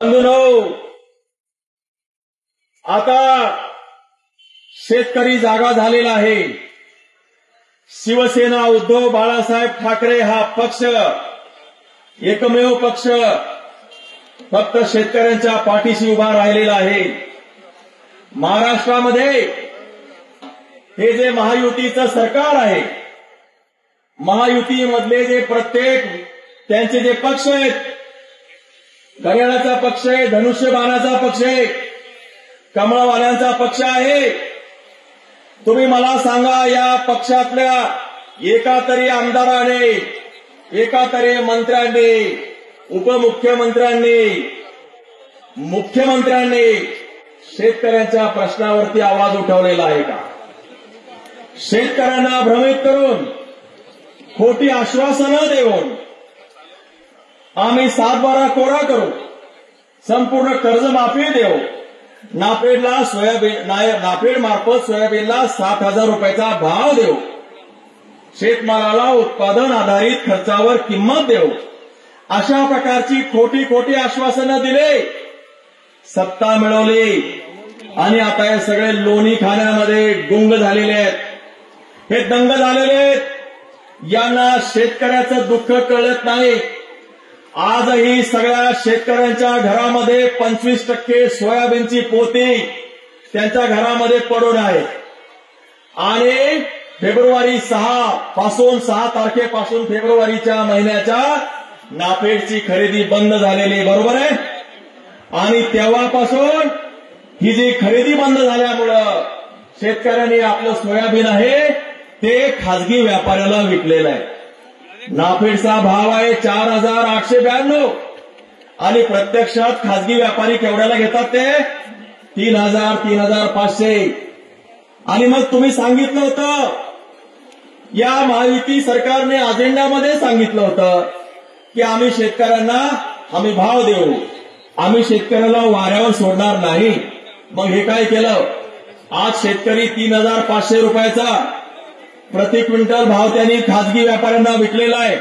बंधूंनो, आता शेतकरी जागा झालेला आहे. शिवसेना उद्धव बाळासाहेब ठाकरे हा पक्ष एकमेव पक्ष फक्त शेतकऱ्यांच्या पाठीशी उभा राहिलेला आहे. महाराष्ट्रामध्ये हे जे महायुतीचं सरकार आहे, महायुतीमधले जे प्रत्येक त्यांचे जे पक्ष आहेत, घड्याळाचा पक्ष आहे, धनुष्यबाणाचा पक्ष आहे, कमळवाल्यांचा पक्ष आहे. तुम्ही मला सांगा, या पक्षातल्या एका तरी आमदाराने, एका तरी मंत्र्यांनी, उपमुख्यमंत्र्यांनी, मुख्यमंत्र्यांनी शेतकऱ्यांच्या प्रश्नावरती आवाज उठवलेला आहे का? शेतकऱ्यांना भ्रमित करून, खोटी आश्वासनं देऊन आम्ही 7/12 कोरा करू, संपूर्ण कर्जमाफी देऊ, नाफेड मार्फत सोयाबीनला 7,000 रुपयाचा भाव देऊ, शेतमालाला उत्पादन आधारित खर्चावर किंमत देऊ, अशा प्रकारची खोटी खोटी आश्वासनं दिले, सत्ता मिळवली आणि आता हे सगळे लोणी खाण्यामध्ये गुंग झालेले आहेत, हे दंग झालेले आहेत. यांना शेतकऱ्याचं दुःख कळत नाही. आजही सगळ्या शेतकऱ्यांच्या घरामध्ये 25% सोयाबीनची पोती त्यांच्या घरामध्ये पडून आहे आणि फेब्रुवारी 6 तारखेपासून फेब्रुवारीच्या महिन्याच्या नाफेडची खरेदी बंद झालेली, बरोबर आहे. आणि तेव्हापासून ही जी खरेदी बंद झाल्यामुळं शेतकऱ्यांनी आपलं सोयाबीन आहे ते खासगी व्यापाऱ्याला विकलेलं आहे. नाफेडचा भाव आहे 4,892 आणि प्रत्यक्षात खासगी व्यापारी केवढ्याला घेतात ते 3,000, 3,500. आणि मग तुम्ही सांगितलं होतं, या महायुती सरकारने अजेंडामध्ये सांगितलं होतं की आम्ही शेतकऱ्यांना हमी भाव देऊ, आम्ही शेतकऱ्याला वाऱ्यावर सोडणार नाही. मग हे काय केलं? आज शेतकरी 3,500 रुपयाचा प्रति क्विंटल भाव त्यांनी खासगी व्यापाऱ्यांना विकलेला आहे.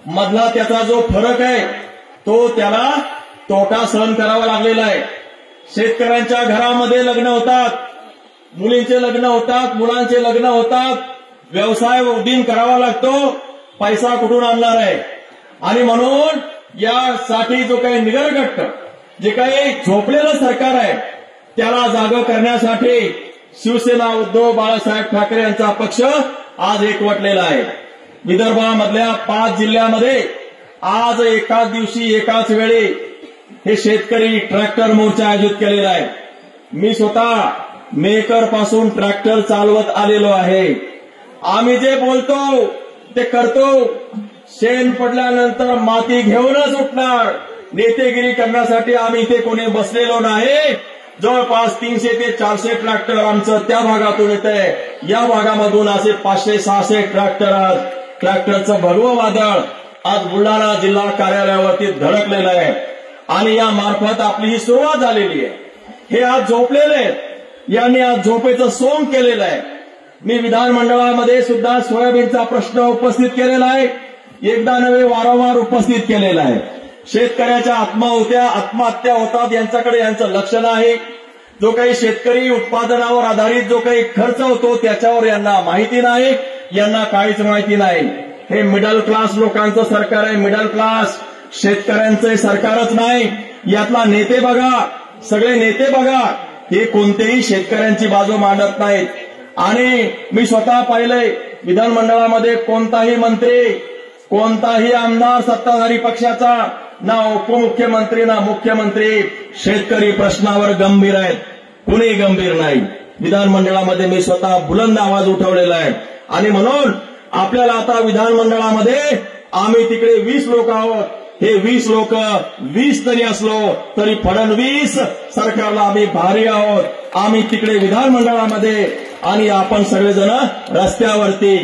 मधला त्याचा जो फरक आहे तो त्याला तोटा सहन करावा लागलेला आहे. शेतकऱ्यांच्या घरामध्ये लग्न होतात, मुलींचे लग्न होतात, मुलांचे लग्न होतात, व्यवसाय उदीन करावा लागतो, पैसा कुठून आणणार आहे? आणि म्हणून यासाठी जो काही निगरगट्ट, जे काही झोपलेलं सरकार आहे त्याला जागं करण्यासाठी शिवसेना उद्धव बाळासाहेब ठाकरे यांचा पक्ष आज एकवटलेला आहे. विदर्भामधल्या 5 जिल्ह्यामध्ये आज एकाच दिवशी एकाच वेळी हे शेतकरी ट्रॅक्टर मोर्चा आयोजित केलेला आहे. मी स्वतः मेकर पासून ट्रॅक्टर चालवत आलेलो आहे. आम्ही जे बोलतो ते करतो. शेण पडल्यानंतर माती घेऊनच उठणार. नेतेगिरी करण्यासाठी आम्ही इथे कोणी बसलेलो नाही. जवळपास 300 ते 400 ट्रॅक्टर आमचं त्या भागातून येत आहे. या भागामधून असे 500-600 ट्रॅक्टरचं भगवं वादळ आज बुलढाणा जिल्हा कार्यालयावरती धडकलेलं आहे आणि या मार्फत आपली ही सुरुवात झालेली आहे. हे आज झोपलेले आहेत, यांनी आज झोपेचं सोंग केलेलं आहे. मी विधानमंडळामध्ये सुद्धा सोयाबीनचा प्रश्न उपस्थित केलेला आहे, एकदा नव्हे वारंवार उपस्थित केलेला आहे. शेतकऱ्याच्या आत्महत्या होतात, यांच्याकडे यांचं लक्ष नाही. जो काही शेतकरी उत्पादनावर आधारित जो काही खर्च होतो त्याच्यावर यांना माहिती नाही, यांना काहीच माहिती नाही. हे मिडल क्लास लोकांचं सरकार आहे, मिडल क्लास. शेतकऱ्यांचं सरकारच नाही. यातला नेते बघा, सगळे नेते बघा, हे कोणतेही शेतकऱ्यांची बाजू मांडत नाहीत. आणि मी स्वतः पाहिलंय विधानमंडळामध्ये कोणताही मंत्री, कोणताही आमदार सत्ताधारी पक्षाचा, ना उपमुख्यमंत्री ना मुख्यमंत्री शेतकरी प्रश्नावर गंभीर आहेत. कुणी गंभीर नाही. विधानमंडळामध्ये मी स्वतः बुलंद आवाज उठवलेला आहे. आणि म्हणून आपल्याला आता विधानमंडळामध्ये आम्ही तिकडे 20 लोक आहोत. हे 20 लोक 20 तरी असलो तरी फडणवीस सरकारला आम्ही भारी आहोत. आम्ही तिकडे विधानमंडळामध्ये आणि आपण सगळेजण रस्त्यावरती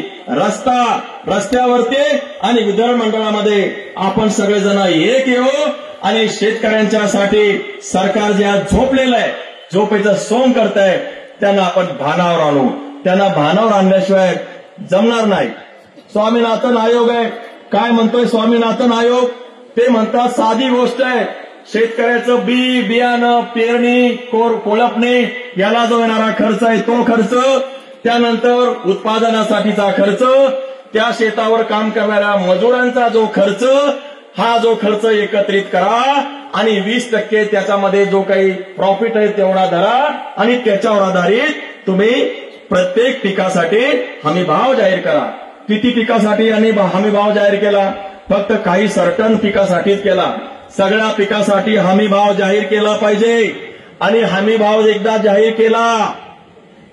आणि विधानमंडळामध्ये आपण सगळेजण एक येऊ आणि शेतकऱ्यांच्यासाठी सरकार जे आज झोपलेलं आहे, झोपेचं सोंग करत आहे, त्यांना आपण भानावर आणू. त्यांना भानावर आणल्याशिवाय जमणार नाही. स्वामीनाथन आयोग आहे, काय म्हणतोय स्वामीनाथन आयोग? ते म्हणतात साधी गोष्ट आहे, शेतकऱ्याचं बियाणं, पेरणी, कोळपणे याला जो येणारा खर्च आहे तो खर्च, त्यानंतर उत्पादनासाठीचा खर्च, त्या शेतावर काम करणाऱ्या मजुरांचा जो खर्च, हा जो खर्च एकत्रित करा आणि 20% त्याच्यामध्ये जो काही प्रॉफिट आहे तेवढा धरा आणि त्याच्यावर आधारित तुम्ही प्रत्येक पिकासाठी हमी भाव जाहीर करा. किती पिकासाठी हमी भाव जाहीर केला? फक्त काही सर्टन पिकासाठीच केला. सगळ्या पिकासाठी हमी भाव जाहीर केला पाहिजे. आणि हमी भाव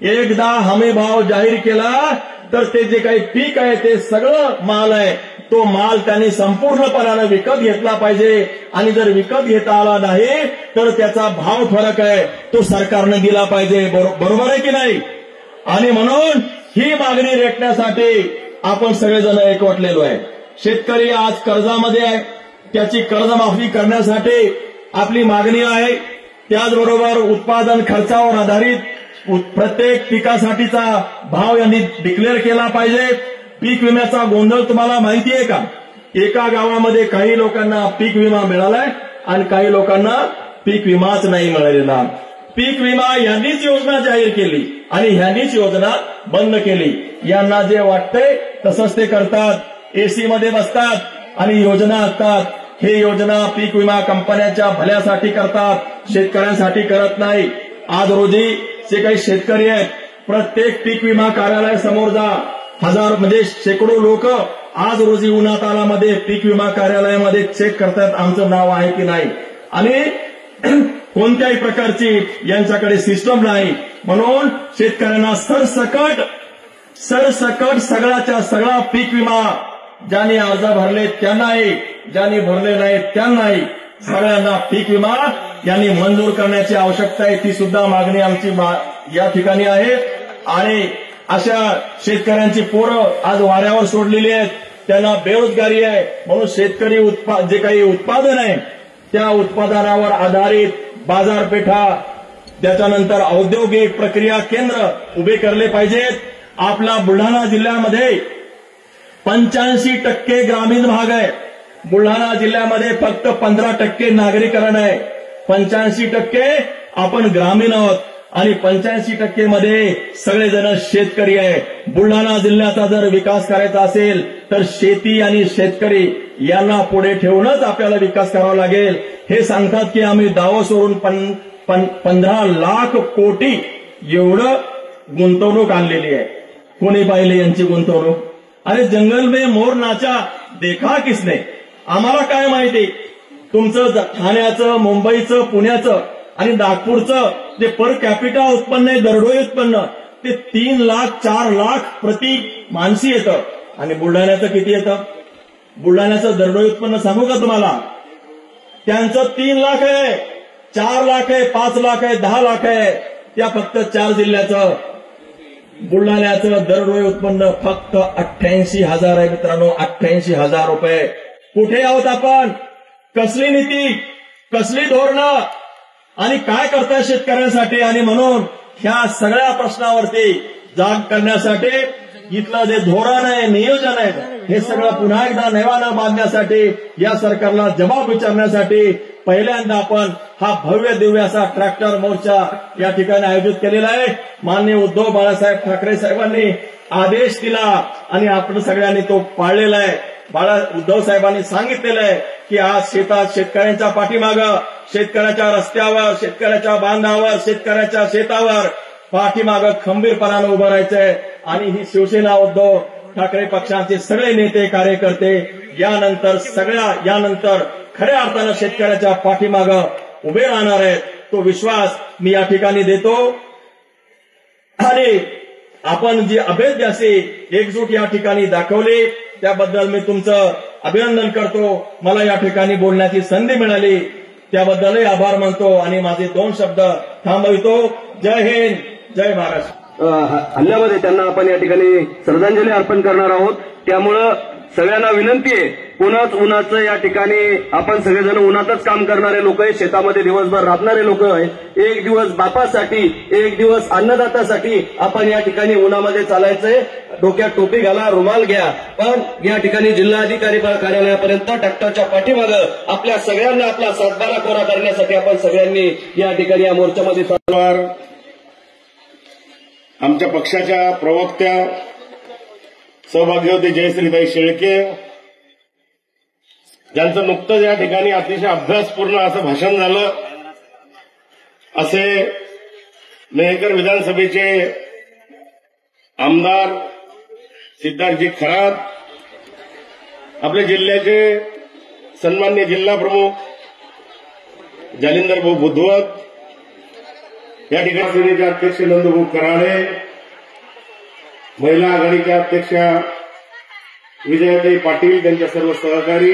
एकदा हमी भाव जाहीर केला तर ते जे काही पीक आहे ते सगळं माल आहे तो माल त्यांनी संपूर्णपणाने विकत घेतला पाहिजे. आणि जर विकत घेता आला नाही तर त्याचा भाव फरक आहे तो सरकारने दिला पाहिजे. बरोबर आहे की नाही? आणि म्हणून ही मागणी रेटण्यासाठी आपण सगळेजण एकवटलेलो आहे. शेतकरी आज कर्जामध्ये आहे, त्याची कर्जमाफी करण्यासाठी आपली मागणी आहे. त्याचबरोबर उत्पादन खर्चावर आधारित प्रत्येक पिकासाठीचा भाव यांनी डिक्लेअर केला पाहिजे. पीक विम्याचा गोंधळ तुम्हाला माहिती आहे का? एका गावामध्ये काही लोकांना पीक विमा मिळालाय आणि काही लोकांना पीक विमाच नाही मिळालेला. पीक विमा यांनीच योजना जाहीर केली आणि ह्यांनीच योजना बंद केली. यांना जे वाटतंय तसंच ते करतात. एसी मध्ये बसतात आणि योजना असतात. हे योजना पीक विमा कंपन्यांच्या भल्यासाठी करतात, शेतकऱ्यांसाठी करत नाही. आज रोजी जे काही शेतकरी आहेत प्रत्येक पीक विमा कार्यालयासमोर जा. म्हणजे शेकडो लोक आज रोजी उन्हातालामध्ये पीक विमा कार्यालयामध्ये चेक करतात आमचं नाव आहे की नाही. आणि कोणत्याही प्रकारची यांच्याकडे सिस्टम नाही. म्हणून शेतकऱ्यांना सरसकट सगळ्याच्या सगळा पीक विमा ज्यांनी अर्ज भरले त्यांनाही, ज्यांनी भरले नाहीत त्यांनाही सगळ्यांना पीक विमा यांनी मंजूर करण्याची आवश्यकता आहे. ती सुद्धा मागणी आमची या ठिकाणी आहे. आणि अशा शेतकऱ्यांची पोरं आज वाऱ्यावर सोडलेली आहेत, त्यांना बेरोजगारी आहे. म्हणून शेतकरी जे काही उत्पादन आहे त्या उत्पादनावर आधारित बाजारपेठा, त्याच्यानंतर औद्योगिक प्रक्रिया केंद्र उभे करले पाहिजेत. आपला बुलढाणा जिल्ह्यामध्ये 85% ग्रामीण भाग आहे. बुलढाणा जिल्ह्यामध्ये फक्त 15% नागरीकरण आहे. 85% आपण ग्रामीण आहोत आणि 85% मध्ये सगळेजण शेतकरी आहे. बुलढाणा जिल्ह्याचा जर विकास करायचा असेल तर शेती आणि शेतकरी यांना पुढे ठेवूनच आपल्याला विकास करावा लागेल. हे सांगतात की आम्ही दावा सोडून 15 लाख कोटी एवढं गुंतवणूक आणलेली आहे. कोणी पाहिले यांची गुंतवणूक? अरे जंगल में मोर नाचा देखा किसने? आम्हाला काय माहिती? तुमचं ठाण्याचं, मुंबईचं, पुण्याचं आणि नागपूरचं जे पर कॅपिटा उत्पन्न आहे, दरडोई उत्पन्न, ते 3 लाख 4 लाख प्रति माणसी येतं. आणि बुलढाण्याचं किती येतं? बुलढाण्याचं दरडोई उत्पन्न सांगू का तुम्हाला? त्यांचं 3 लाख आहे, 4 लाख आहे, 5 लाख आहे, 10 लाख आहे. त्या फक्त 4 जिल्ह्याचं. बुलढाण्याचं दरडोई उत्पन्न फक्त 88,000 आहे मित्रांनो, 88,000 रुपये. कुठे आहोत आपण? कसली नीती, कसली धोरणं आणि काय करताय शेतकऱ्यांसाठी? आणि म्हणून ह्या सगळ्या प्रश्नावरती जाग करण्यासाठी इथलं जे धोरण आहे, नियोजन आहे, हे सगळं पुन्हा एकदा नव्यानं बांधण्यासाठी, या सरकारला जबाब विचारण्यासाठी पहिल्यांदा आपण हा भव्य दिव्य असा ट्रॅक्टर मोर्चा या ठिकाणी आयोजित केलेला आहे. माननीय उद्धव बाळासाहेब ठाकरे साहेबांनी आदेश दिला आणि आपण सगळ्यांनी तो पाळलेला आहे. उद्धव साहेबांनी सांगितलेलं आहे की आज शेतात शेतकऱ्यांच्या पाठीमागं, शेतकऱ्याच्या रस्त्यावर, शेतकऱ्याच्या बांधावर, शेतकऱ्याच्या शेतावर पाठीमागं खंबीरपणानं उभं राहायचंय. आणि ही शिवसेना उद्धव ठाकरे पक्षाचे सगळे नेते कार्यकर्ते यानंतर खऱ्या अर्थानं शेतकऱ्याच्या पाठीमागं उभे राहणार आहेत. तो विश्वास मी या ठिकाणी देतो. आणि आपण जी अभेद्य अशी एकजूट या ठिकाणी दाखवली त्याबद्दल मी तुमचं अभिनंदन करतो. मला या ठिकाणी बोलण्याची संधी मिळाली त्याबद्दलही आभार मानतो आणि माझे 2 शब्द थांबवितो. जय हिंद, जय महाराष्ट्र. हल्ल्यामध्ये त्यांना आपण या ठिकाणी श्रद्धांजली अर्पण करणार आहोत. त्यामुळं सगळ्यांना विनंती आहे पुन्हाच उन्हाचं या ठिकाणी आपण सगळेजण उन्हातच काम करणारे लोक आहे, शेतामध्ये दिवसभर राबणारे लोक आहे. एक दिवस बापासाठी, एक दिवस अन्नदातासाठी आपण या ठिकाणी उन्हामध्ये चालायचंय. डोक्यात टोपी घाला, रुमाल घ्या, पण या ठिकाणी जिल्हाधिकारी कार्यालयापर्यंत ट्रॅक्टरच्या पाठीमागं आपल्या सगळ्यांना आपला सातबारा कोरा करण्यासाठी आपण सगळ्यांनी या ठिकाणी या मोर्चामध्ये आमच्या पक्षाच्या प्रवक्त्या सहभागी होते जयश्रीताई शेळके, ज्यांचं नुकतंच या ठिकाणी अतिशय अभ्यासपूर्ण असं भाषण झालं. असे मेहकर विधानसभेचे आमदार सिद्धार्थजी खरात, आपल्या जिल्ह्याचे सन्माननीय जिल्हा प्रमुख जालिंदर भाऊ बुधवत, या ठिकाणी सेनेचे अध्यक्ष नंदभाऊ कराळे, महिला आघाडीच्या अध्यक्षा विजयाताई पाटील, त्यांच्या सर्व सहकारी,